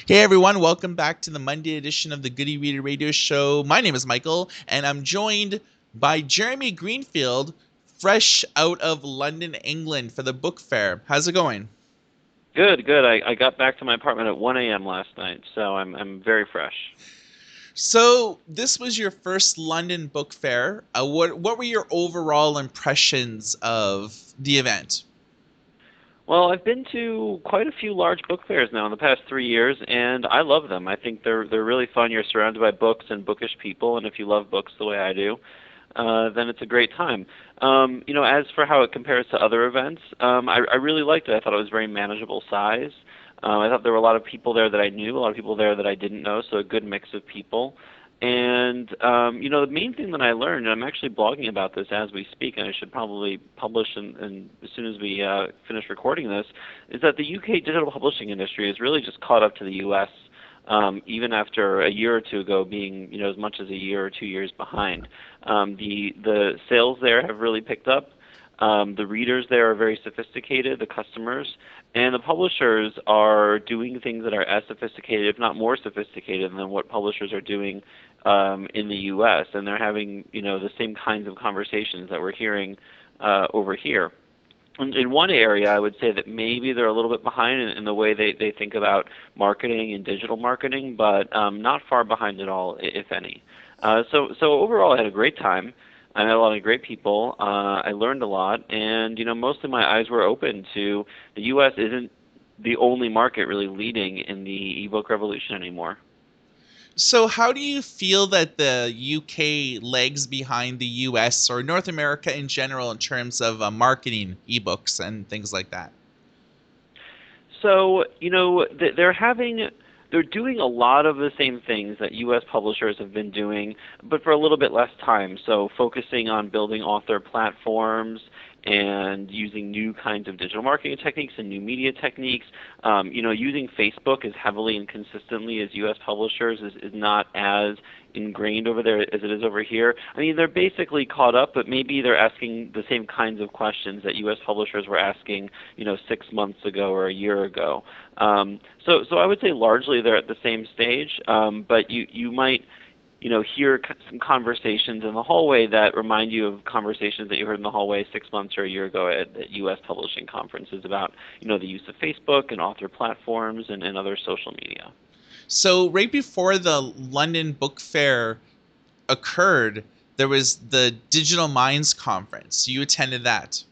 Hey everyone, welcome back to the Monday edition of the Goody Reader Radio Show. My name is Michael, and I'm joined by Jeremy Greenfield, fresh out of London, England for the book fair. How's it going? Good, good. I got back to my apartment at 1 a.m. last night, so I'm very fresh. So, this was your first London book fair. What were your overall impressions of the event? Well, I've been to quite a few large book fairs now in the past 3 years, and I love them. I think they're really fun. You're surrounded by books and bookish people, and if you love books the way I do, then it's a great time. As for how it compares to other events, I really liked it. I thought it was very manageable size. I thought there were a lot of people there that I knew, a lot of people there that I didn't know, so a good mix of people. And the main thing that I learned, and I'm actually blogging about this as we speak, and I should probably publish and as soon as we finish recording this, is that the UK digital publishing industry has really just caught up to the US, even after a year or two ago being as much as a year or 2 years behind. The sales there have really picked up. The readers there are very sophisticated, the customers, and the publishers are doing things that are as sophisticated, if not more sophisticated, than what publishers are doing in the U.S. And they're having, the same kinds of conversations that we're hearing over here. In one area, I would say that maybe they're a little bit behind in the way they think about marketing and digital marketing, but not far behind at all, if any. So overall, I had a great time. I met a lot of great people. I learned a lot, and mostly my eyes were open to the U.S. isn't the only market really leading in the ebook revolution anymore. So, how do you feel that the UK lags behind the US or North America in general in terms of marketing ebooks and things like that? So, they're doing a lot of the same things that U.S. publishers have been doing, but for a little bit less time. So, focusing on building author platforms and using new kinds of digital marketing techniques and new media techniques. Using Facebook as heavily and consistently as U.S. publishers is not as ingrained over there as it is over here. I mean, they're basically caught up, but maybe they're asking the same kinds of questions that U.S. publishers were asking, 6 months ago or a year ago. So I would say largely they're at the same stage, but you might hear some conversations in the hallway that remind you of conversations that you heard in the hallway 6 months or a year ago at U.S. publishing conferences about, the use of Facebook and author platforms and other social media. So, right before the London Book Fair occurred, there was the Digital Minds Conference. You attended that.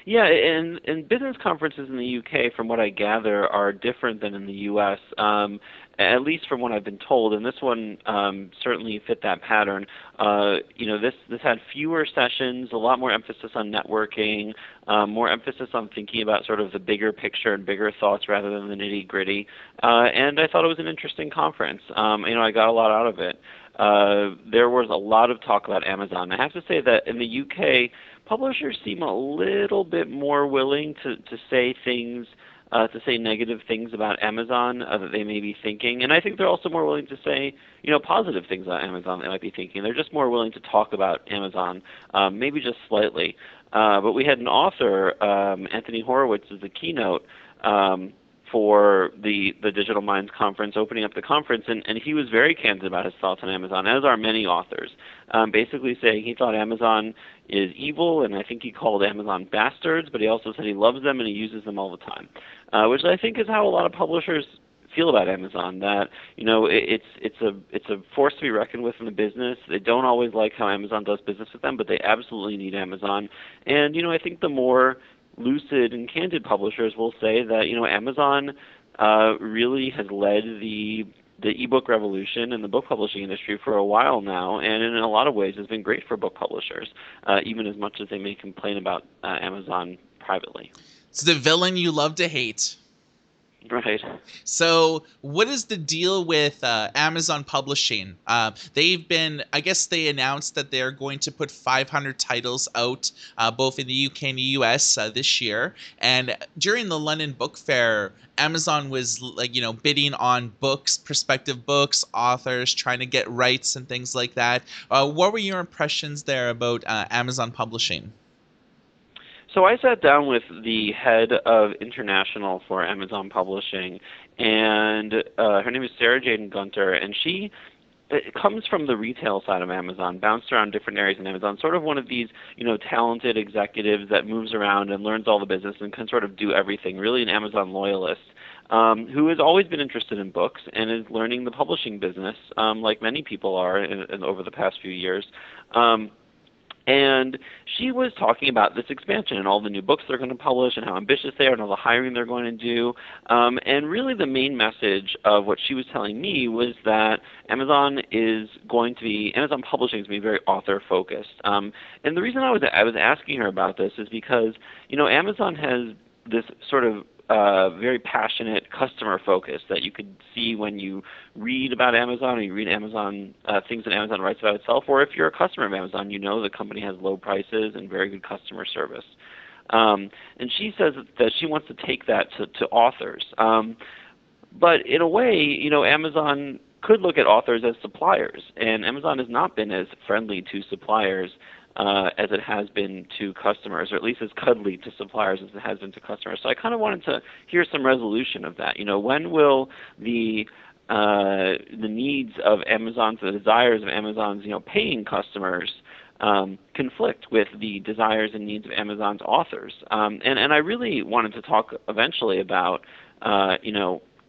Yeah, and business conferences in the UK, from what I gather, are different than in the US. At least from what I've been told, and this one certainly fit that pattern. This had fewer sessions, a lot more emphasis on networking, more emphasis on thinking about sort of the bigger picture and bigger thoughts rather than the nitty gritty. And I thought it was an interesting conference. I got a lot out of it. There was a lot of talk about Amazon. I have to say that in the UK, publishers seem a little bit more willing to say things, to say negative things about Amazon that they may be thinking, and I think they're also more willing to say, positive things about Amazon they might be thinking. They're just more willing to talk about Amazon, maybe just slightly. But we had an author, Anthony Horowitz, as the keynote. For the Digital Minds conference, opening up the conference, and he was very candid about his thoughts on Amazon, as are many authors, basically saying he thought Amazon is evil, and I think he called Amazon bastards, but he also said he loves them and he uses them all the time, which I think is how a lot of publishers feel about Amazon. That it's a force to be reckoned with in the business. They don't always like how Amazon does business with them, but they absolutely need Amazon. And I think the more lucid and candid publishers will say that Amazon really has led the ebook revolution in the book publishing industry for a while now, and in a lot of ways has been great for book publishers, even as much as they may complain about Amazon privately. It's the villain you love to hate. Right. So, what is the deal with Amazon Publishing? I guess they announced that they're going to put 500 titles out, both in the UK and the US this year. And during the London Book Fair, Amazon was bidding on books, prospective books, authors, trying to get rights and things like that. What were your impressions there about Amazon Publishing? So I sat down with the head of international for Amazon Publishing, and her name is Sarah Jaden Gunter, and she it comes from the retail side of Amazon, bounced around different areas in Amazon, sort of one of these, talented executives that moves around and learns all the business and can sort of do everything, really an Amazon loyalist, who has always been interested in books and is learning the publishing business, like many people are over the past few years. And she was talking about this expansion and all the new books they're going to publish and how ambitious they are and all the hiring they're going to do. And really the main message of what she was telling me was that Amazon Publishing is going to be very author focused. And the reason I was asking her about this is because, Amazon has this sort of very passionate customer focus that you could see when you read about Amazon or you read Amazon things that Amazon writes about itself, or if you're a customer of Amazon, the company has low prices and very good customer service. And she says that she wants to take that to authors. But in a way, Amazon could look at authors as suppliers, and Amazon has not been as friendly to suppliers as it has been to customers, or at least as cuddly to suppliers as it has been to customers. So I kind of wanted to hear some resolution of that. When will the needs of Amazon's, the desires of Amazon's, paying customers conflict with the desires and needs of Amazon's authors? And I really wanted to talk eventually about,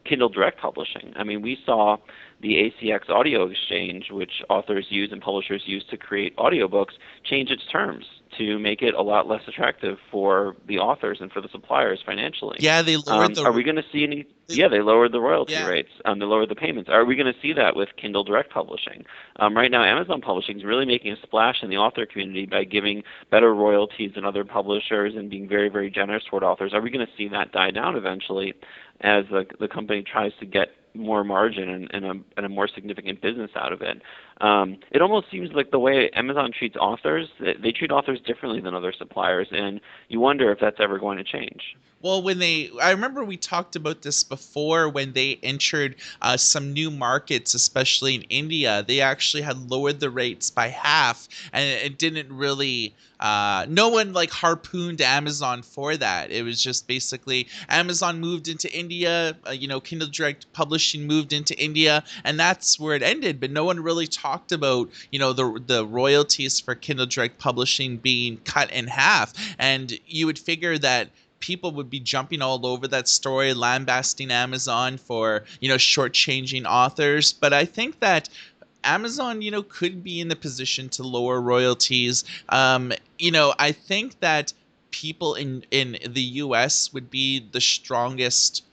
Kindle Direct Publishing. I mean, we saw the ACX Audio Exchange, which authors use and publishers use to create audiobooks, change its terms to make it a lot less attractive for the authors and for the suppliers financially. Yeah, they lowered Are we going to see any? Yeah, they lowered the royalty rates. They lowered the payments. Are we going to see that with Kindle Direct Publishing? Right now, Amazon Publishing is really making a splash in the author community by giving better royalties than other publishers and being very, very generous toward authors. Are we going to see that die down eventually as the company tries to get more margin and a more significant business out of it? It almost seems like the way Amazon treats authors, they treat authors differently than other suppliers, and you wonder if that's ever going to change. Well, I remember we talked about this before when they entered some new markets, especially in India. They actually had lowered the rates by half, and it didn't really. No one harpooned Amazon for that. It was just basically Amazon moved into India. Kindle Direct Publishing moved into India, and that's where it ended. But no one really talked about the royalties for Kindle Direct Publishing being cut in half. And you would figure that people would be jumping all over that story, lambasting Amazon for, shortchanging authors. But I think that Amazon, could be in the position to lower royalties. I think that people in the US would be the strongest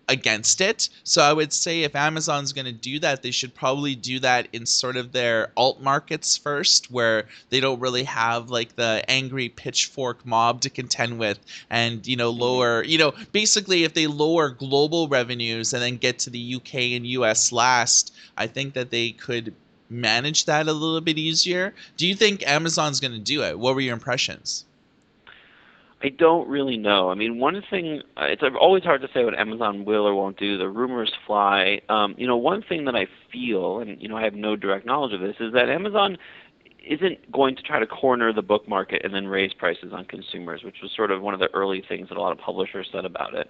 against it. So I would say if Amazon's going to do that, they should probably do that in sort of their alt markets first, where they don't really have the angry pitchfork mob to contend with, and lower, basically if they lower global revenues and then get to the UK and US last, I think that they could manage that a little bit easier. Do you think Amazon's going to do it? What were your impressions? I don't really know. I mean, one thing, it's always hard to say what Amazon will or won't do. The rumors fly. One thing that I feel, and, I have no direct knowledge of this, is that Amazon isn't going to try to corner the book market and then raise prices on consumers, which was sort of one of the early things that a lot of publishers said about it.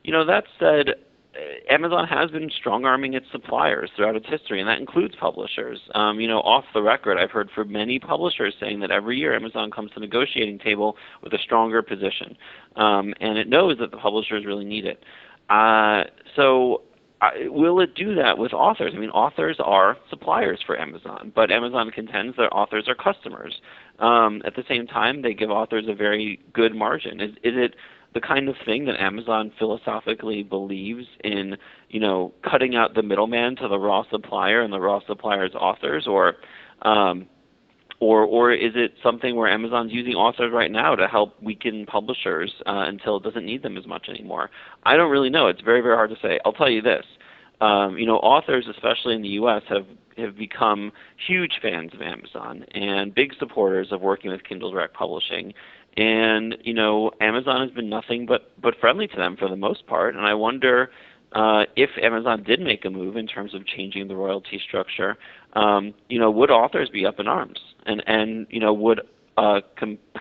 That said, Amazon has been strong-arming its suppliers throughout its history, and that includes publishers. Off the record, I've heard from many publishers saying that every year Amazon comes to the negotiating table with a stronger position, and it knows that the publishers really need it. Will it do that with authors? I mean, authors are suppliers for Amazon, but Amazon contends that authors are customers. At the same time, they give authors a very good margin. Is it the kind of thing that Amazon philosophically believes in, cutting out the middleman to the raw supplier and the raw supplier's authors, or is it something where Amazon's using authors right now to help weaken publishers until it doesn't need them as much anymore? I don't really know. It's very, very hard to say. I'll tell you this. Authors, especially in the U.S., have become huge fans of Amazon and big supporters of working with Kindle Direct Publishing. And, Amazon has been nothing but friendly to them for the most part. And I wonder if Amazon did make a move in terms of changing the royalty structure, would authors be up in arms? And would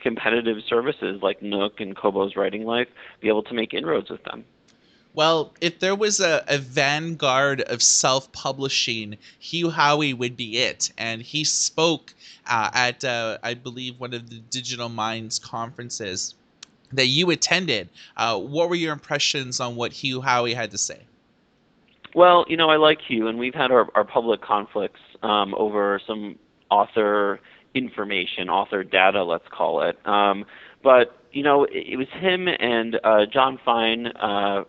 competitive services like Nook and Kobo's Writing Life be able to make inroads with them? Well, if there was a vanguard of self-publishing, Hugh Howey would be it. And he spoke at, I believe, one of the Digital Minds conferences that you attended. What were your impressions on what Hugh Howey had to say? Well, I like Hugh, and we've had our public conflicts over some author information, author data, let's call it. But it was him and John Fine,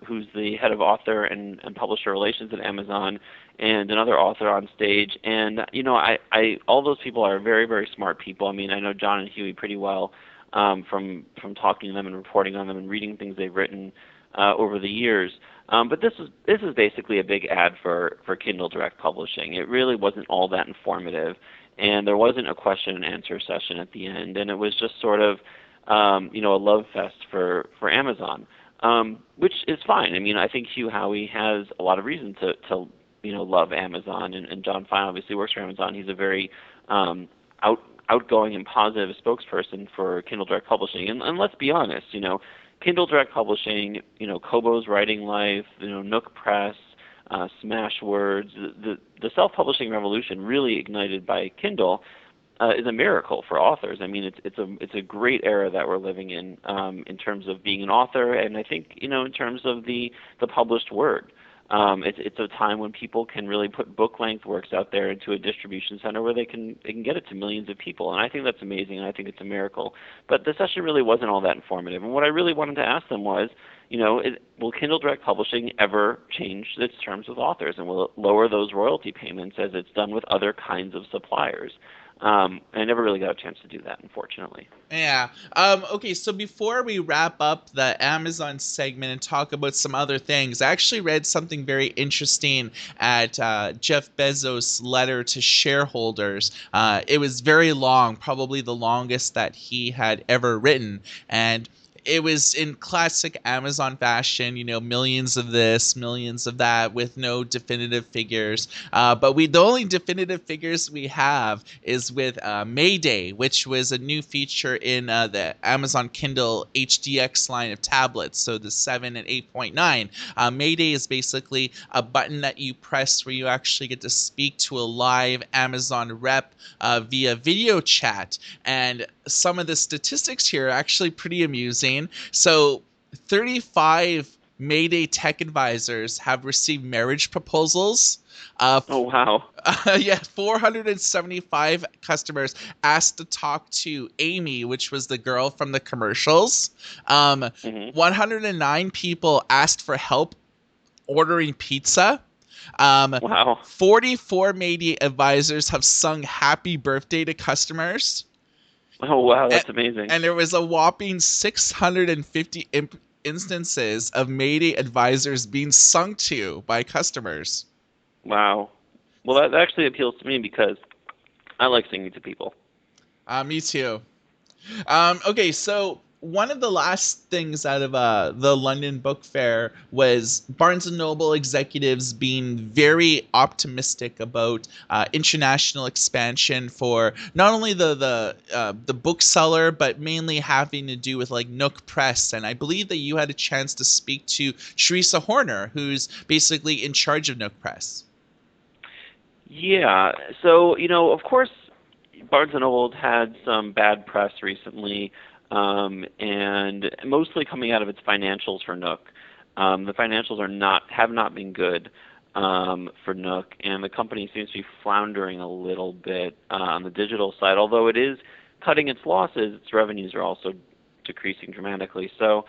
who's the head of author and publisher relations at Amazon, and another author on stage. And I all those people are very, very smart people. I mean, I know John and Huey pretty well from talking to them and reporting on them and reading things they've written over the years. But this is basically a big ad for Kindle Direct Publishing. It really wasn't all that informative, and there wasn't a question and answer session at the end, and it was just sort of a love fest for Amazon, which is fine. I mean, I think Hugh Howey has a lot of reason to love Amazon, and John Fine obviously works for Amazon. He's a very outgoing and positive spokesperson for Kindle Direct Publishing, and let's be honest, Kindle Direct Publishing, Kobo's Writing Life, Nook Press, Smashwords, the self-publishing revolution really ignited by Kindle is a miracle for authors. I mean, it's a great era that we're living in terms of being an author, and I think in terms of the published word. It's a time when people can really put book length works out there into a distribution center where they can get it to millions of people, and I think that's amazing, and I think it's a miracle. But the session really wasn't all that informative, and what I really wanted to ask them was, will Kindle Direct Publishing ever change its terms with authors, and will it lower those royalty payments as it's done with other kinds of suppliers? I never really got a chance to do that, unfortunately. Yeah. Okay, so before we wrap up the Amazon segment and talk about some other things, I actually read something very interesting at Jeff Bezos' letter to shareholders. It was very long, probably the longest that he had ever written. And it was in classic Amazon fashion, millions of this, millions of that, with no definitive figures. But the only definitive figures we have is with Mayday, which was a new feature in the Amazon Kindle HDX line of tablets, so the 7 and 8.9. Mayday is basically a button that you press where you actually get to speak to a live Amazon rep via video chat. And some of the statistics here are actually pretty amusing. So 35 Mayday tech advisors have received marriage proposals. Oh, wow. Yeah, 475 customers asked to talk to Amy, which was the girl from the commercials. Hmm. 109 people asked for help ordering pizza. Wow. 44 Mayday advisors have sung happy birthday to customers. Oh, wow, and, that's amazing. and there was a whopping 650 instances of Mayday advisors being sung to by customers. Wow. Well, that actually appeals to me because I like singing to people. Me too. Okay, so one of the last things out of the London Book Fair was Barnes and Noble executives being very optimistic about international expansion for not only the bookseller, but mainly having to do with like Nook Press. And I believe that you had a chance to speak to Teresa Horner, who's basically in charge of Nook Press. Yeah. So, of course, Barnes and Noble had some bad press recently, and mostly coming out of its financials for Nook. The financials have not been good for Nook, and the company seems to be floundering a little bit on the digital side. Although it is cutting its losses, its revenues are also decreasing dramatically. So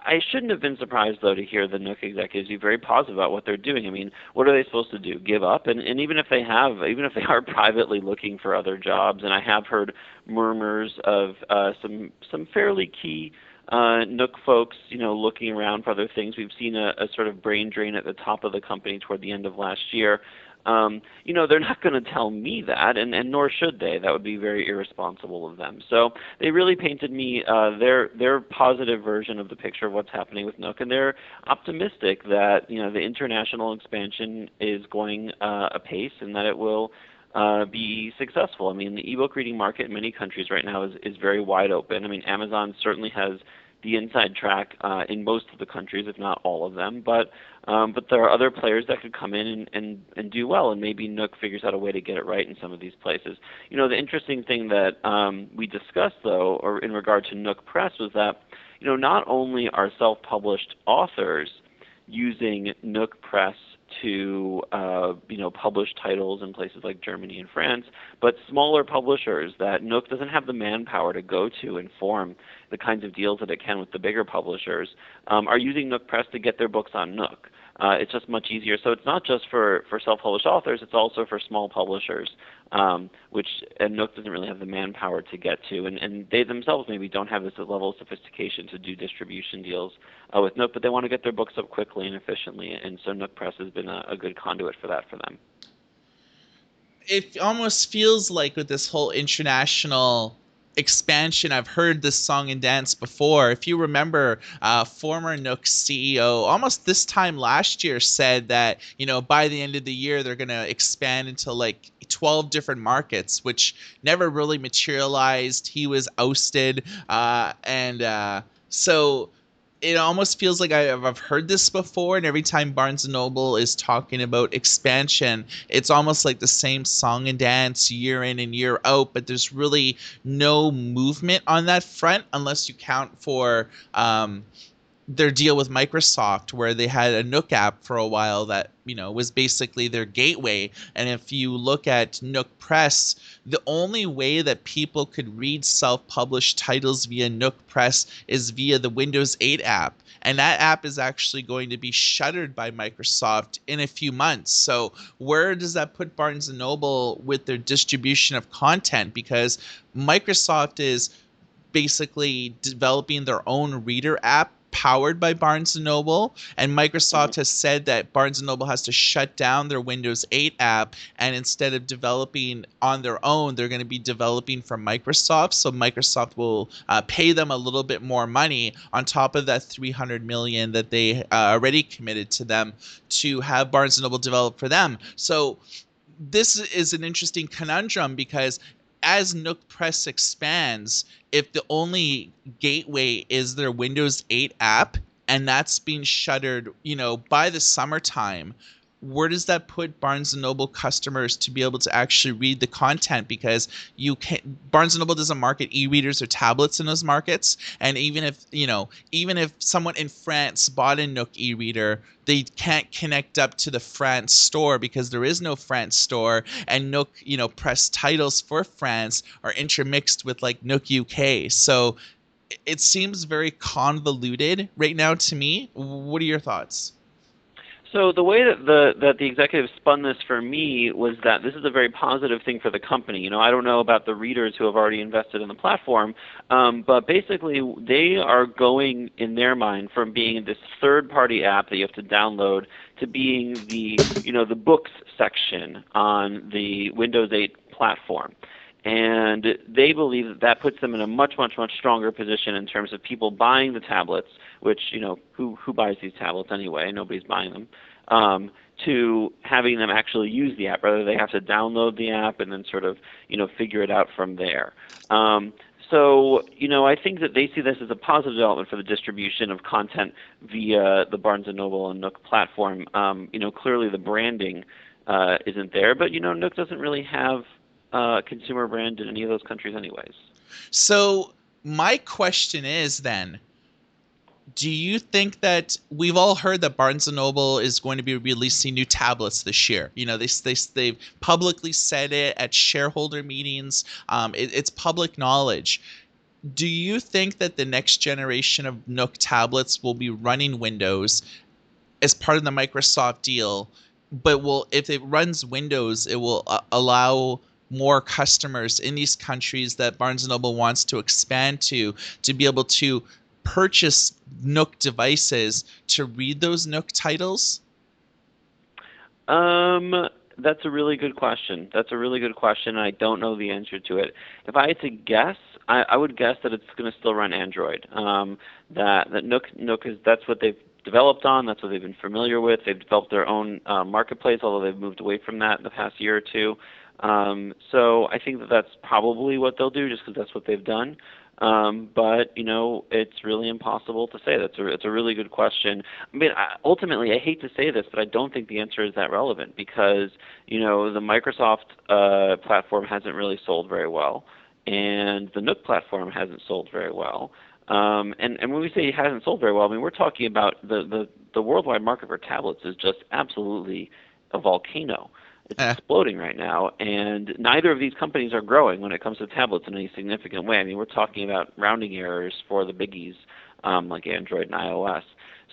I shouldn't have been surprised, though, to hear the Nook executives be very positive about what they're doing. I mean, what are they supposed to do? Give up? And even if they are privately looking for other jobs, and I have heard murmurs of some fairly key Nook folks, looking around for other things. We've seen a sort of brain drain at the top of the company toward the end of last year. They're not going to tell me that, and nor should they. That would be very irresponsible of them. So they really painted me their positive version of the picture of what's happening with Nook, and they're optimistic that the international expansion is going apace and that it will be successful. I mean, the ebook reading market in many countries right now is very wide open. I mean, Amazon certainly has the inside track in most of the countries, if not all of them. But there are other players that could come in and do well, and maybe Nook figures out a way to get it right in some of these places. The interesting thing that we discussed, though, or in regard to Nook Press, was that not only are self-published authors using Nook Press to publish titles in places like Germany and France, but smaller publishers that Nook doesn't have the manpower to go to and form the kinds of deals that it can with the bigger publishers, are using Nook Press to get their books on Nook. It's just much easier. So it's not just for self-published authors, it's also for small publishers, which Nook doesn't really have the manpower to get to. And they themselves maybe don't have this level of sophistication to do distribution deals with Nook, but they want to get their books up quickly and efficiently. And so Nook Press has been a good conduit for that for them. It almost feels like with this whole international expansion, I've heard this song and dance before. If you remember, former Nook CEO almost this time last year said that by the end of the year they're going to expand into like 12 different markets, which never really materialized. He was ousted, and so it almost feels like I've heard this before, and every time Barnes and Noble is talking about expansion, it's almost like the same song and dance year in and year out, but there's really no movement on that front unless you count for their deal with Microsoft, where they had a Nook app for a while that was basically their gateway. And if you look at Nook Press, the only way that people could read self-published titles via Nook Press is via the Windows 8 app. And that app is actually going to be shuttered by Microsoft in a few months. So where does that put Barnes and Noble with their distribution of content? Because Microsoft is basically developing their own reader app powered by Barnes & Noble, and Microsoft has said that Barnes & Noble has to shut down their Windows 8 app, and instead of developing on their own, they're going to be developing for Microsoft, so Microsoft will pay them a little bit more money on top of that $300 million that they already committed to them to have Barnes & Noble develop for them. So this is an interesting conundrum, because as Nook Press expands, if the only gateway is their Windows 8 app and that's being shuttered, by the summertime, where does that put Barnes and Noble customers to be able to actually read the content? Because Barnes and Noble doesn't market e-readers or tablets in those markets, and even if someone in France bought a Nook e-reader, they can't connect up to the France store because there is no France store, and Nook Press titles for France are intermixed with like Nook UK. So it seems very convoluted right now to me. What are your thoughts? So the way that the executive spun this for me was that this is a very positive thing for the company. I don't know about the readers who have already invested in the platform, but basically they are going, in their mind, from being this third-party app that you have to download to being the books section on the Windows 8 platform. And they believe that that puts them in a much, much, much stronger position in terms of people buying the tablets, which, who buys these tablets anyway? Nobody's buying them, to having them actually use the app, rather they have to download the app and then sort of, figure it out from there. So, I think that they see this as a positive development for the distribution of content via the Barnes & Noble and Nook platform. Clearly the branding isn't there, but, Nook doesn't really have consumer brand in any of those countries anyways. So my question is then, do you think that we've all heard that Barnes & Noble is going to be releasing new tablets this year? They've publicly said it at shareholder meetings. It's public knowledge. Do you think that the next generation of Nook tablets will be running Windows as part of the Microsoft deal, but if it runs Windows, it will allow more customers in these countries that Barnes & Noble wants to expand to be able to purchase Nook devices to read those Nook titles? That's a really good question. I don't know the answer to it. If I had to guess, I would guess that it's going to still run Android. That Nook is, that's what they've developed on. That's what they've been familiar with. They've developed their own marketplace, although they've moved away from that in the past year or two. So I think that that's probably what they'll do, just because that's what they've done. But it's really impossible to say. It's a really good question. I mean, ultimately, I hate to say this, but I don't think the answer is that relevant because the Microsoft platform hasn't really sold very well, and the Nook platform hasn't sold very well. And when we say it hasn't sold very well, I mean we're talking about the worldwide market for tablets is just absolutely a volcano. It's Eh. exploding right now, and neither of these companies are growing when it comes to tablets in any significant way. I mean, we're talking about rounding errors for the biggies, like Android and iOS.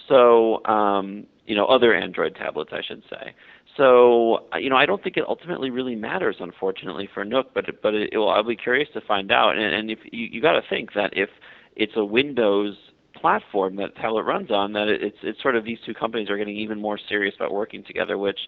So, other Android tablets, I should say. So, I don't think it ultimately really matters, unfortunately, for Nook, I'll be curious to find out. And if you got to think that if it's a Windows platform that tablet runs on, that it's sort of these two companies are getting even more serious about working together, which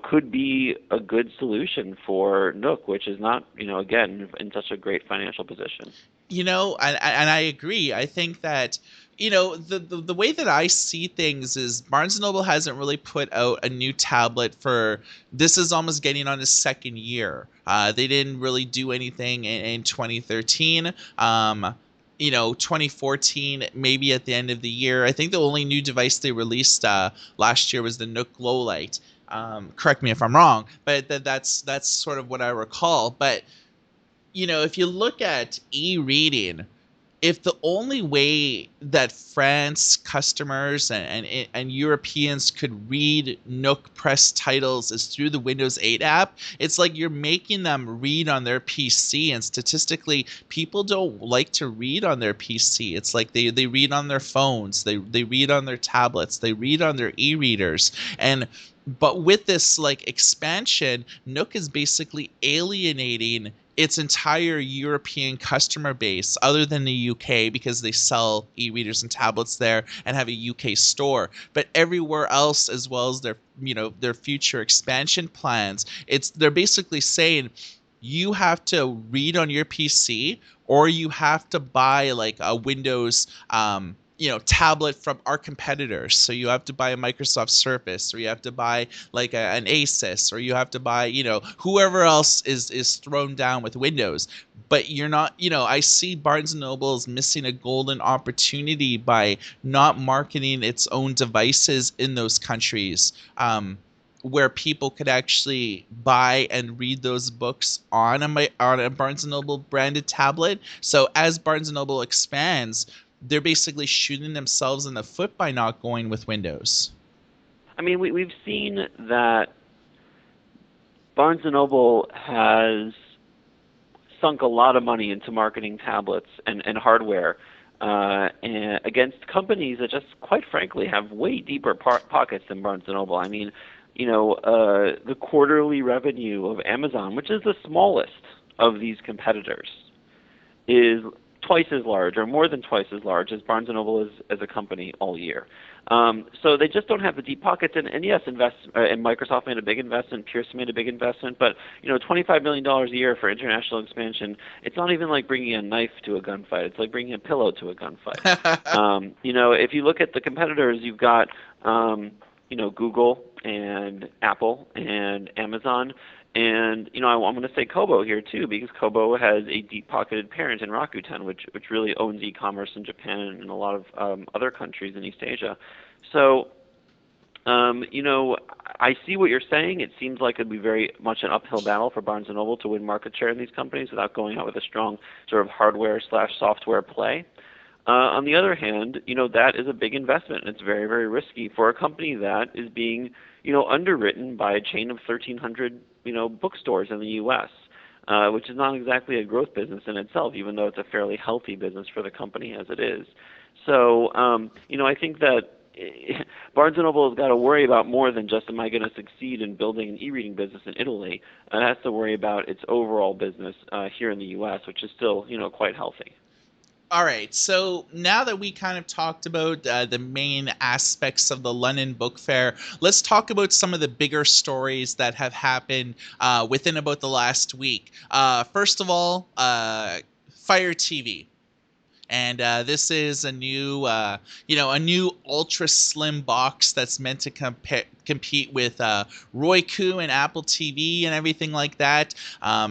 could be a good solution for Nook, which is not, again, in such a great financial position. And I agree. I think that the way that I see things is Barnes and Noble hasn't really put out a new tablet for this is almost getting on his second year. They didn't really do anything in 2013. 2014 maybe at the end of the year. I think the only new device they released last year was the Nook Low Light. Correct me if I'm wrong, but that's sort of what I recall. But if you look at e-reading, if the only way that France customers and Europeans could read Nook Press titles is through the Windows 8 app, it's like you're making them read on their PC. And statistically, people don't like to read on their PC. It's like they read on their phones, they read on their tablets, they read on their e-readers. But with this like expansion, Nook is basically alienating its entire European customer base, other than the UK, because they sell e-readers and tablets there and have a UK store. But everywhere else, as well as their future expansion plans, they're basically saying you have to read on your PC or you have to buy like a Windows tablet from our competitors. So you have to buy a Microsoft Surface, or you have to buy like an Asus, or you have to buy whoever else is thrown down with Windows. But you're not. I see Barnes and Noble is missing a golden opportunity by not marketing its own devices in those countries. Where people could actually buy and read those books on a Barnes and Noble branded tablet. So as Barnes and Noble expands, they're basically shooting themselves in the foot by not going with Windows. I mean, we've seen that Barnes and Noble has sunk a lot of money into marketing tablets and hardware and against companies that just, quite frankly, have way deeper pockets than Barnes and Noble. I mean, the quarterly revenue of Amazon, which is the smallest of these competitors, is twice as large or more than twice as large as Barnes & Noble is as a company all year. So they just don't have the deep pockets. And yes, and Microsoft made a big investment, Pearson made a big investment, but $25 million a year for international expansion, it's not even like bringing a knife to a gunfight. It's like bringing a pillow to a gunfight. If you look at the competitors, you've got Google and Apple and Amazon. And I'm going to say Kobo here too, because Kobo has a deep-pocketed parent in Rakuten, which really owns e-commerce in Japan and a lot of other countries in East Asia. So, I see what you're saying. It seems like it'd be very much an uphill battle for Barnes and Noble to win market share in these companies without going out with a strong sort of hardware/software play. On the other hand, that is a big investment, and it's very, very risky for a company that is being, underwritten by a chain of 1,300, bookstores in the U.S., which is not exactly a growth business in itself, even though it's a fairly healthy business for the company as it is. So, I think that Barnes & Noble has got to worry about more than just, am I going to succeed in building an e-reading business in Italy? It has to worry about its overall business here in the U.S., which is still, quite healthy. All right, so now that we kind of talked about the main aspects of the London Book Fair, let's talk about some of the bigger stories that have happened within about the last week. First of all, Fire TV. And this is a new ultra slim box that's meant to compete with Roku and Apple TV and everything like that.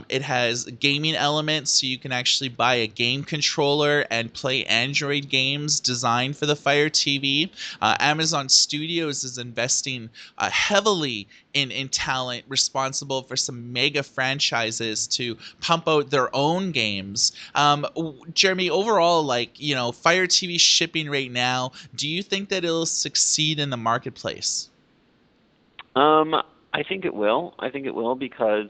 It has gaming elements, so you can actually buy a game controller and play Android games designed for the Fire TV. Amazon Studios is investing heavily in talent, responsible for some mega franchises to pump out their own games. Jeremy, overall, Fire TV shipping right now, do you think that it'll succeed in the marketplace? Um, I think it will. I think it will because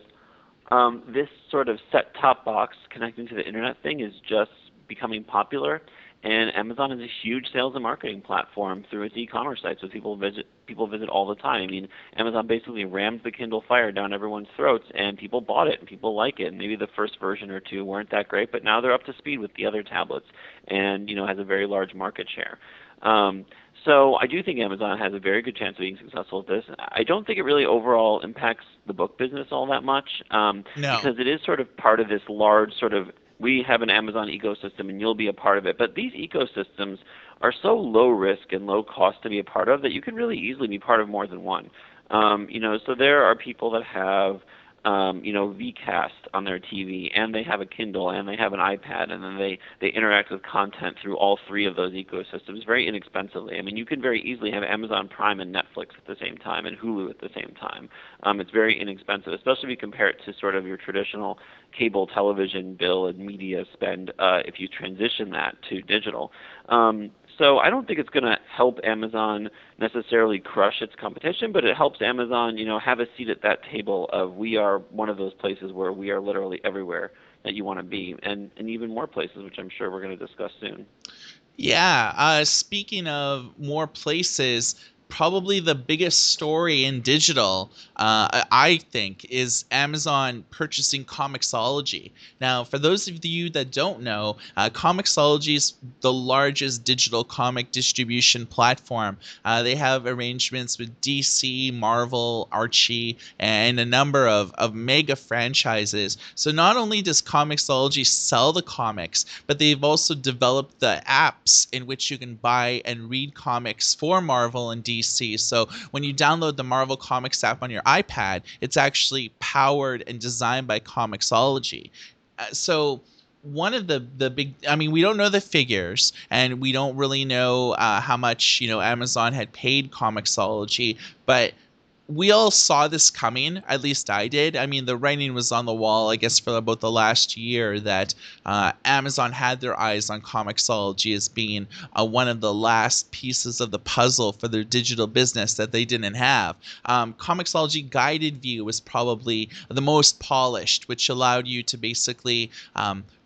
this sort of set-top box connecting to the internet thing is just becoming popular, and Amazon is a huge sales and marketing platform through its e-commerce site. So people visit all the time. I mean, Amazon basically rammed the Kindle Fire down everyone's throats, and people bought it, and people like it. And maybe the first version or two weren't that great, but now they're up to speed with the other tablets, and has a very large market share. Um, so I do think Amazon has a very good chance of being successful at this. I don't think it really overall impacts the book business all that much, No. because it is sort of part of this large sort of, we have an Amazon ecosystem and you'll be a part of it. But these ecosystems are so low risk and low cost to be a part of that you can really easily be part of more than one. So there are people that have Vcast on their TV, and they have a Kindle, and they have an iPad, and then they interact with content through all three of those ecosystems very inexpensively. I mean, you can very easily have Amazon Prime and Netflix at the same time, and Hulu at the same time. It's very inexpensive, especially if you compare it to sort of your traditional cable television bill and media spend if you transition that to digital. So I don't think it's going to help Amazon necessarily crush its competition, but it helps Amazon, have a seat at that table of, we are one of those places where we are literally everywhere that you want to be, and even more places, which I'm sure we're going to discuss soon. Yeah. Speaking of more places, probably the biggest story in digital, I think, is Amazon purchasing Comixology. Now, for those of you that don't know, Comixology is the largest digital comic distribution platform. They have arrangements with DC, Marvel, Archie, and a number of mega franchises. So not only does Comixology sell the comics, but they've also developed the apps in which you can buy and read comics for Marvel and DC. So when you download the Marvel Comics app on your iPad, it's actually powered and designed by Comixology. So one of the big, I mean, we don't know the figures, and we don't really know how much Amazon had paid Comixology, but we all saw this coming. At least I did. I mean, the writing was on the wall, I guess, for about the last year, that Amazon had their eyes on Comixology as being one of the last pieces of the puzzle for their digital business that they didn't have. Comixology Guided View was probably the most polished, which allowed you to basically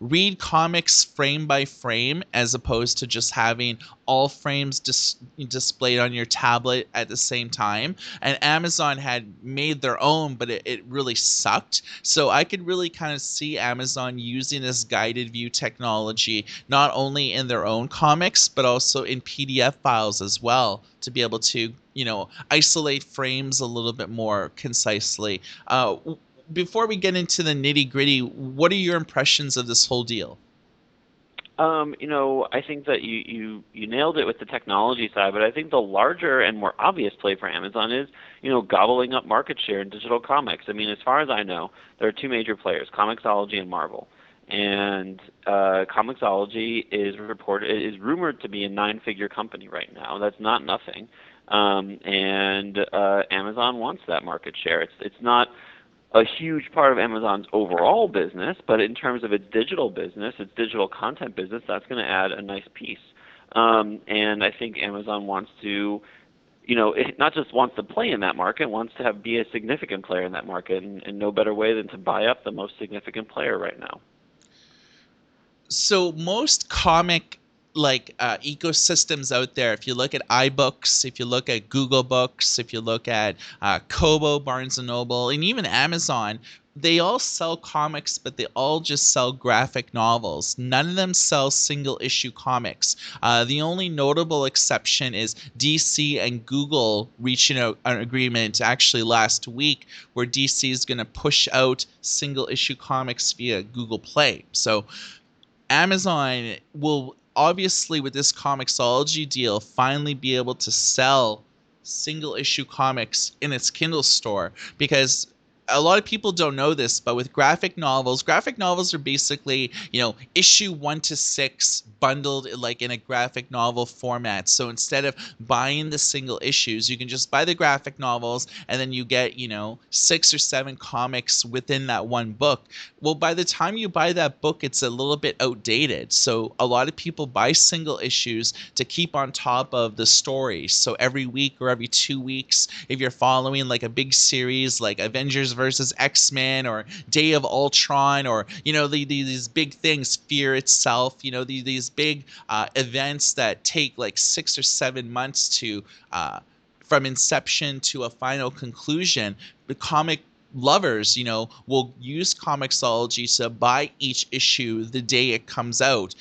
read comics frame by frame, as opposed to just having all frames displayed on your tablet at the same time. And Amazon had made their own, but it really sucked. So I could really kind of see Amazon using this guided view technology not only in their own comics, but also in PDF files as well, to be able to isolate frames a little bit more concisely. Before we get into the nitty gritty, what are your impressions of this whole deal? I think that you nailed it with the technology side, but I think the larger and more obvious play for Amazon is, gobbling up market share in digital comics. I mean, as far as I know, there are two major players, Comixology and Marvel. And Comixology is rumored to be a nine-figure company right now. That's not nothing. And Amazon wants that market share. It's not a huge part of Amazon's overall business, but in terms of its digital business, its digital content business, that's going to add a nice piece. And I think Amazon wants to, it not just wants to play in that market, wants to be a significant player in that market, and no better way than to buy up the most significant player right now. So most comic ecosystems out there, if you look at iBooks, if you look at Google Books, if you look at Kobo, Barnes and Noble, and even Amazon, they all sell comics, but they all just sell graphic novels. None of them sell single issue comics. The only notable exception is DC and Google reaching an agreement actually last week, where DC is going to push out single issue comics via Google Play. So Amazon will obviously with this Comixology deal finally be able to sell single issue comics in its Kindle store, because a lot of people don't know this, but with graphic novels are basically, issue 1 to 6 bundled like in a graphic novel format. So instead of buying the single issues, you can just buy the graphic novels and then you get, 6 or 7 comics within that one book. Well, by the time you buy that book, it's a little bit outdated. So a lot of people buy single issues to keep on top of the story. So every week or every 2 weeks, if you're following like a big series like Avengers versus X-Men or Day of Ultron, or these big things, Fear itself, these big events that take like 6 or 7 months to from inception to a final conclusion, the comic lovers, will use Comixology to buy each issue the day it comes out.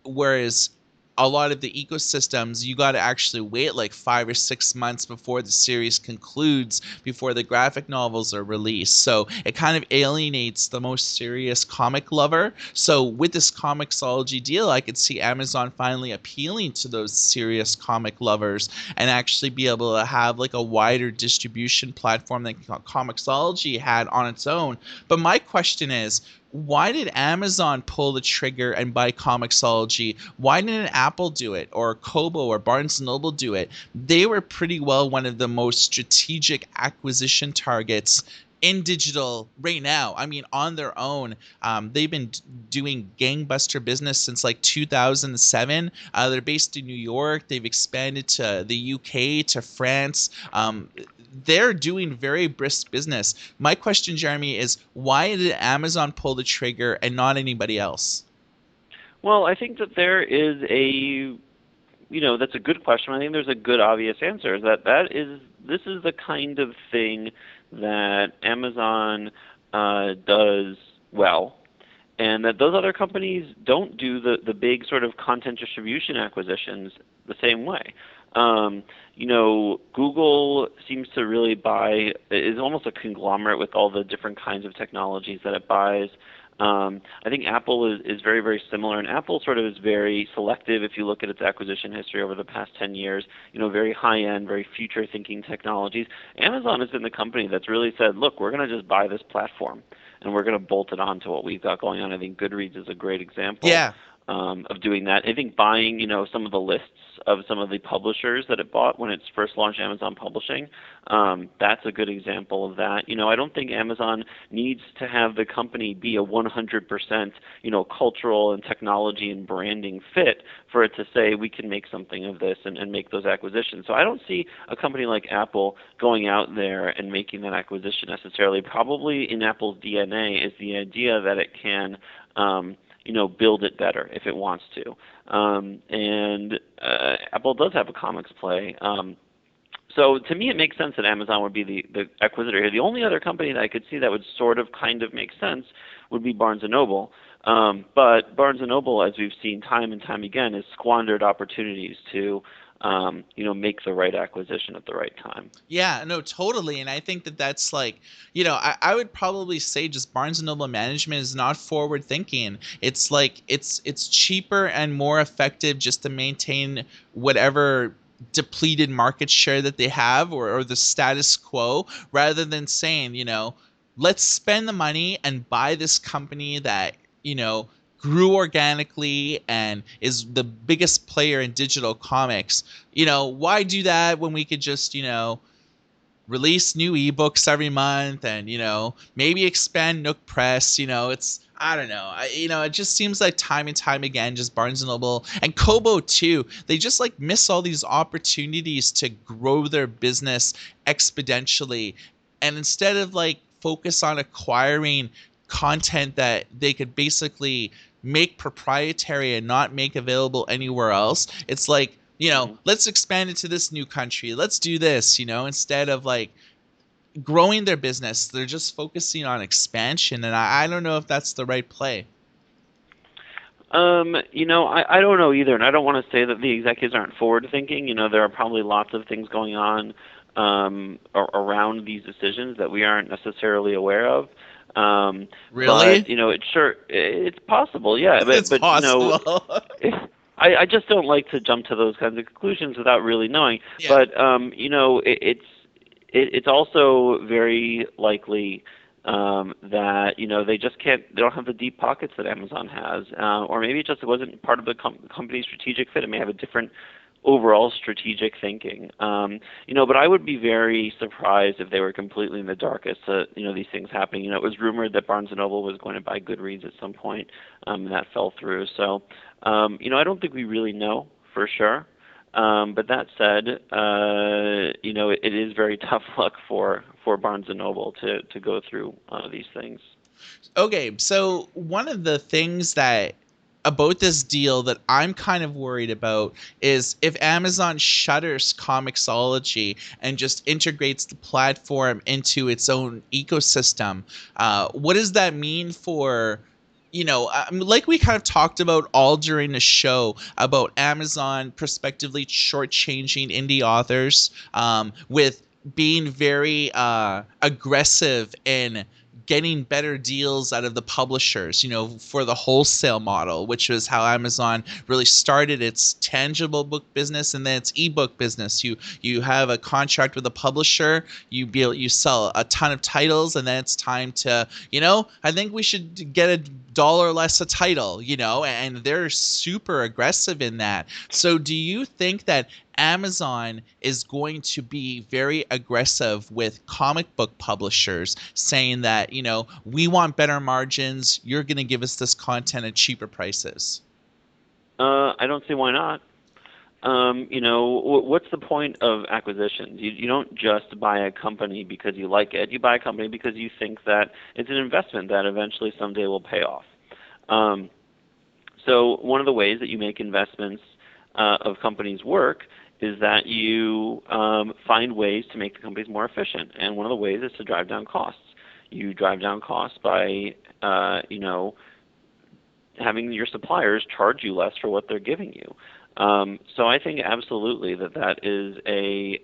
Whereas a lot of the ecosystems, you got to actually wait like 5 or 6 months before the series concludes, before the graphic novels are released. So it kind of alienates the most serious comic lover. So with this Comixology deal, I could see Amazon finally appealing to those serious comic lovers and actually be able to have like a wider distribution platform than Comixology had on its own. But my question is, why did Amazon pull the trigger and buy Comixology? Why didn't Apple do it, or Kobo or Barnes and Noble do it? They were pretty well one of the most strategic acquisition targets in digital right now. I mean, on their own, they've been doing gangbuster business since like 2007. They're based in New York. They've expanded to the UK, to France. They're doing very brisk business. My question, Jeremy, is why did Amazon pull the trigger and not anybody else? Well, I think that there is that's a good question. I think there's a good obvious answer. This is the kind of thing that Amazon does well, and that those other companies don't do the big sort of content distribution acquisitions the same way. Google seems to really is almost a conglomerate with all the different kinds of technologies that it buys. I think Apple is very, very similar, and Apple sort of is very selective if you look at its acquisition history over the past 10 years, very high-end, very future-thinking technologies. Amazon has been the company that's really said, look, we're going to just buy this platform, and we're going to bolt it onto what we've got going on. I think Goodreads is a great example Yeah. of doing that. I think buying, some of the lists of some of the publishers that it bought when it's first launched Amazon Publishing, that's a good example of that. I don't think Amazon needs to have the company be a 100%, cultural and technology and branding fit for it to say we can make something of this and make those acquisitions. So I don't see a company like Apple going out there and making that acquisition necessarily. Probably in Apple's DNA is the idea that it can build it better if it wants to. And Apple does have a comics play. So to me, it makes sense that Amazon would be the acquisitor here. The only other company that I could see that would sort of kind of make sense would be Barnes& Noble. But Barnes& Noble, as we've seen time and time again, has squandered opportunities to make the right acquisition at the right time. Yeah, no, totally. And I think that that's like, I would probably say just Barnes and Noble management is not forward thinking. It's like it's cheaper and more effective just to maintain whatever depleted market share that they have, or the status quo, rather than saying, let's spend the money and buy this company that, grew organically and is the biggest player in digital comics. Why do that when we could just, release new ebooks every month and, maybe expand Nook Press? It's, I don't know. It just seems like time and time again, just Barnes and Noble and Kobo too. They just like miss all these opportunities to grow their business exponentially. And instead of like focus on acquiring content that they could basically make proprietary and not make available anywhere else, it's like, let's expand it to this new country. Let's do this, instead of like growing their business. They're just focusing on expansion. And I don't know if that's the right play. I don't know either, and I don't want to say that the executives aren't forward thinking. There are probably lots of things going on around these decisions that we aren't necessarily aware of. Really? But it's possible, yeah. It's But possible. I just don't like to jump to those kinds of conclusions without really knowing. Yeah. But it's also very likely that they just can't, they don't have the deep pockets that Amazon has, or maybe it just wasn't part of the company's strategic fit. It may have a different overall strategic thinking. But I would be very surprised if they were completely in the dark as to these things happening. It was rumored that Barnes and Noble was going to buy Goodreads at some point, and that fell through. So I don't think we really know for sure. But that said, it is very tough luck for Barnes and Noble to go through these things. Okay, so one of the things that about this deal that I'm kind of worried about is if Amazon shutters Comixology and just integrates the platform into its own ecosystem. What does that mean for, like we kind of talked about all during the show about Amazon prospectively shortchanging indie authors, with being very aggressive in getting better deals out of the publishers, for the wholesale model, which was how Amazon really started its tangible book business and then its ebook business. You have a contract with a publisher, you sell a ton of titles, and then it's time to, I think we should get $1 less a title, and they're super aggressive in that. So do you think that Amazon is going to be very aggressive with comic book publishers, saying that, we want better margins, you're going to give us this content at cheaper prices? I don't see why not. What's the point of acquisitions? You don't just buy a company because you like it. You buy a company because you think that it's an investment that eventually someday will pay off. So one of the ways that you make investments of companies work is that you find ways to make the companies more efficient, and one of the ways is to drive down costs. You drive down costs by having your suppliers charge you less for what they're giving you. So I think absolutely that is a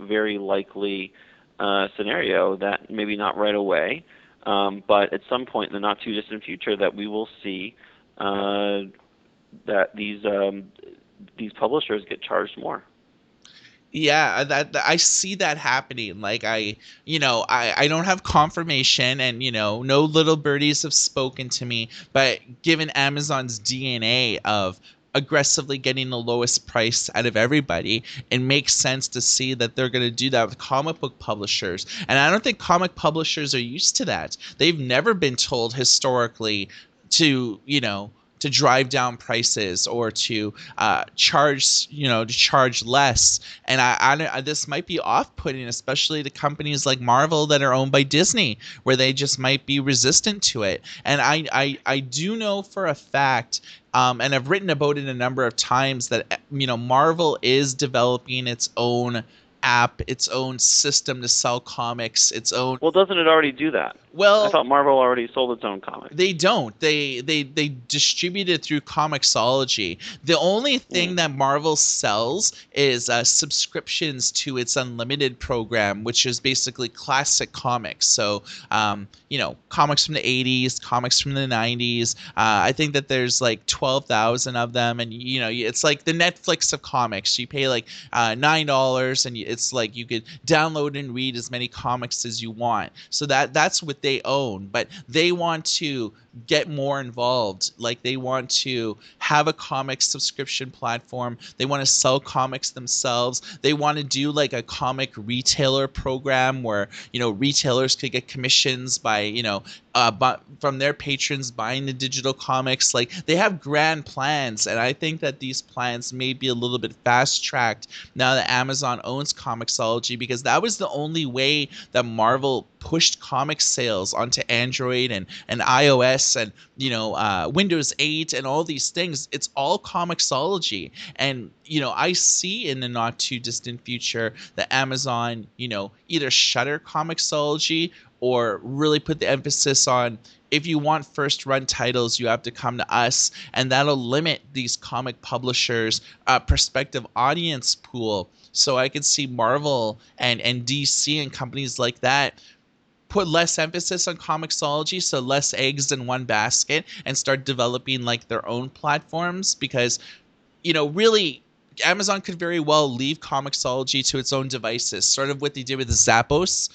very likely scenario, that maybe not right away, but at some point in the not too distant future that we will see that these publishers get charged more. Yeah, that I see that happening. Like I don't have confirmation, and no little birdies have spoken to me, but given Amazon's DNA of aggressively getting the lowest price out of everybody, it makes sense to see that they're going to do that with comic book publishers. And I don't think comic publishers are used to that. They've never been told historically to, to drive down prices or to charge less. And this might be off-putting, especially to companies like Marvel that are owned by Disney, where they just might be resistant to it. And I do know for a fact, and I've written about it a number of times, that Marvel is developing its own app, its own system to sell comics, its own. Well, doesn't it already do that? I Well, thought Marvel already sold its own comics. they don't. They distribute it through Comixology. The only thing that Marvel sells is subscriptions to its Unlimited program, which is basically classic comics. So, comics from the 80s, comics from the 90s. I think that there's like 12,000 of them, and it's like the Netflix of comics. You pay like $9, and it's like you could download and read as many comics as you want. So that's what they own, but they want to get more involved. Like, they want to have a comic subscription platform. They want to sell comics themselves. They want to do like a comic retailer program where retailers could get commissions by from their patrons buying the digital comics. Like, they have grand plans, and I think that these plans may be a little bit fast tracked now that Amazon owns Comixology, because that was the only way that Marvel pushed comic sales onto Android and iOS and Windows 8 and all these things. It's all Comixology. And I see in the not too distant future that Amazon either shutter Comixology or really put the emphasis on, if you want first run titles, you have to come to us, and that'll limit these comic publishers' prospective audience pool. So I could see Marvel and DC and companies like that put less emphasis on comiXology, so less eggs in one basket, and start developing like their own platforms, because really, Amazon could very well leave comiXology to its own devices, sort of what they did with Zappos,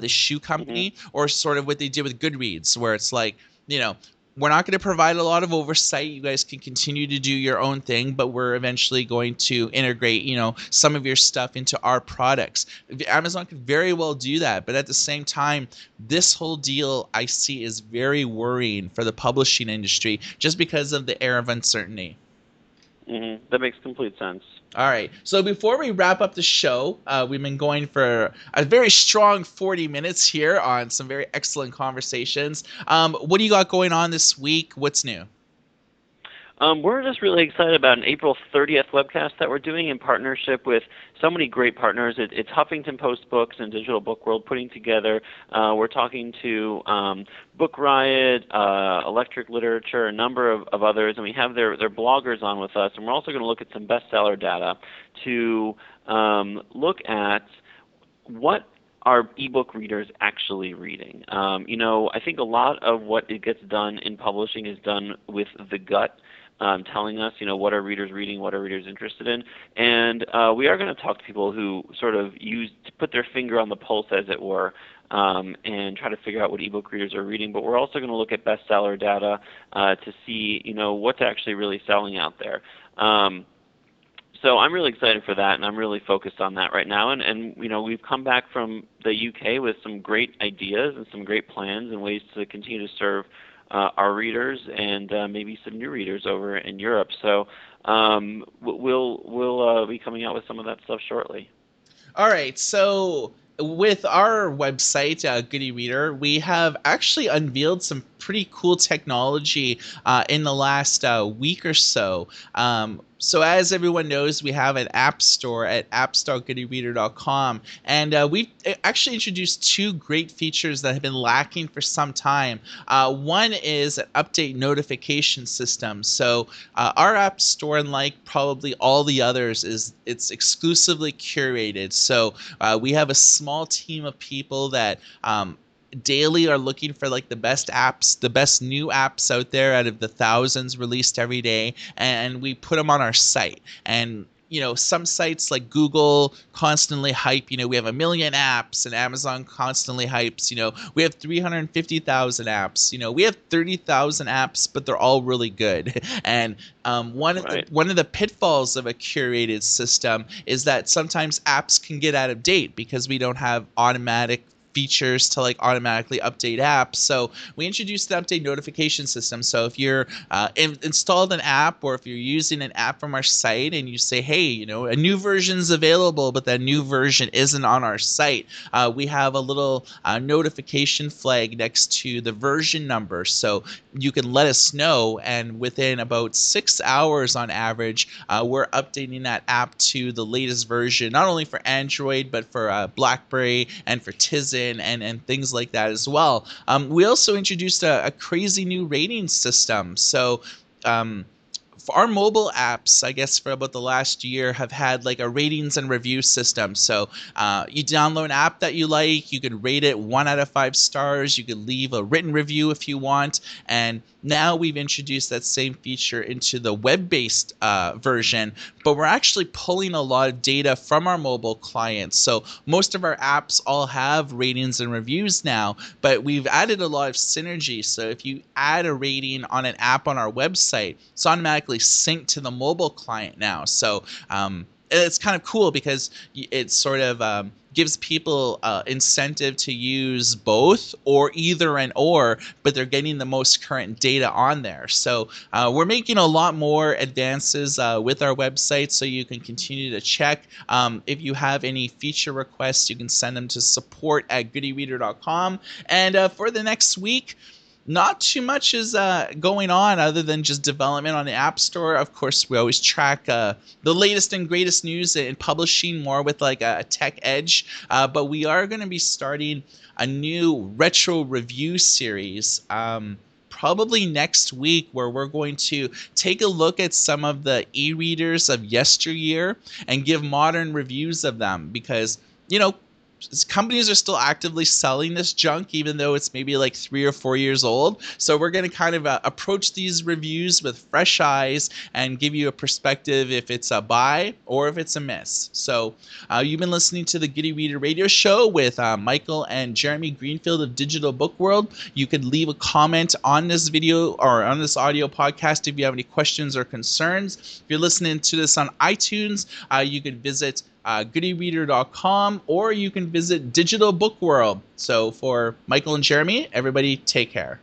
the shoe Hmm. company, or sort of what they did with Goodreads, where it's like, you know, we're not going to provide a lot of oversight. You guys can continue to do your own thing, but we're eventually going to integrate, some of your stuff into our products. Amazon could very well do that, but at the same time, this whole deal I see is very worrying for the publishing industry just because of the air of uncertainty. That makes complete sense. All right. So before we wrap up the show, we've been going for a very strong 40 minutes here on some very excellent conversations. What do you got going on this week? What's new? We're just really excited about an April 30th webcast that we're doing in partnership with so many great partners. It's Huffington Post Books and Digital Book World putting together. We're talking to Book Riot, Electric Literature, a number of others, and we have their bloggers on with us. And we're also going to look at some bestseller data to look at what are ebook readers actually reading. I think a lot of what it gets done in publishing is done with the gut, telling us, what are readers reading, what are readers interested in, and we are going to talk to people who sort of put their finger on the pulse, as it were, and try to figure out what ebook readers are reading. But we're also going to look at bestseller data to see, what's actually really selling out there. So I'm really excited for that, and I'm really focused on that right now. And we've come back from the UK with some great ideas and some great plans and ways to continue to serve our readers and maybe some new readers over in Europe. So we'll be coming out with some of that stuff shortly. All right. So with our website, Goody Reader, we have actually unveiled some pretty cool technology in the last week or so. So as everyone knows, we have an app store at apps.goodyreader.com, and we've actually introduced two great features that have been lacking for some time. One is an update notification system. So our app store, unlike probably all the others, it's exclusively curated. So we have a small team of people that daily are looking for like the best apps, the best new apps out there out of the thousands released every day, and we put them on our site. And some sites like Google constantly hype, we have 1 million apps, and Amazon constantly hypes, we have 350,000 apps, we have 30,000 apps, but they're all really good. And Right. one of the pitfalls of a curated system is that sometimes apps can get out of date because we don't have automatic features to like automatically update apps. So we introduced the update notification system. So if you're installed an app, or if you're using an app from our site and you say, hey, a new version's available, but that new version isn't on our site, we have a little notification flag next to the version number. So you can let us know, and within about 6 hours on average, we're updating that app to the latest version, not only for Android, but for BlackBerry and for Tizen and things like that as well. We also introduced a crazy new rating system. So for our mobile apps, I guess for about the last year, have had like a ratings and review system. So you download an app that you like, you can rate it 1 out of 5 stars, you can leave a written review if you want, and now we've introduced that same feature into the web-based version, but we're actually pulling a lot of data from our mobile clients. So most of our apps all have ratings and reviews now, but we've added a lot of synergy. So if you add a rating on an app on our website, it's automatically synced to the mobile client now. So it's kind of cool because it sort of gives people incentive to use both, or either and or, but they're getting the most current data on there. So we're making a lot more advances with our website, so you can continue to check. If you have any feature requests, you can send them to support@goodyreader.com. And for the next week, not too much is going on other than just development on the App Store. Of course, we always track the latest and greatest news in publishing, more with like a tech edge. But we are going to be starting a new retro review series. Probably next week, where we're going to take a look at some of the e-readers of yesteryear and give modern reviews of them, because companies are still actively selling this junk, even though it's maybe like 3 or 4 years old. So we're going to kind of approach these reviews with fresh eyes and give you a perspective if it's a buy or if it's a miss. So you've been listening to the Good Reader Radio Show with Michael and Jeremy Greenfield of Digital Book World. You could leave a comment on this video or on this audio podcast if you have any questions or concerns. If you're listening to this on iTunes, you could visit goodyreader.com, or you can visit Digital Book World. So for Michael and Jeremy, everybody take care.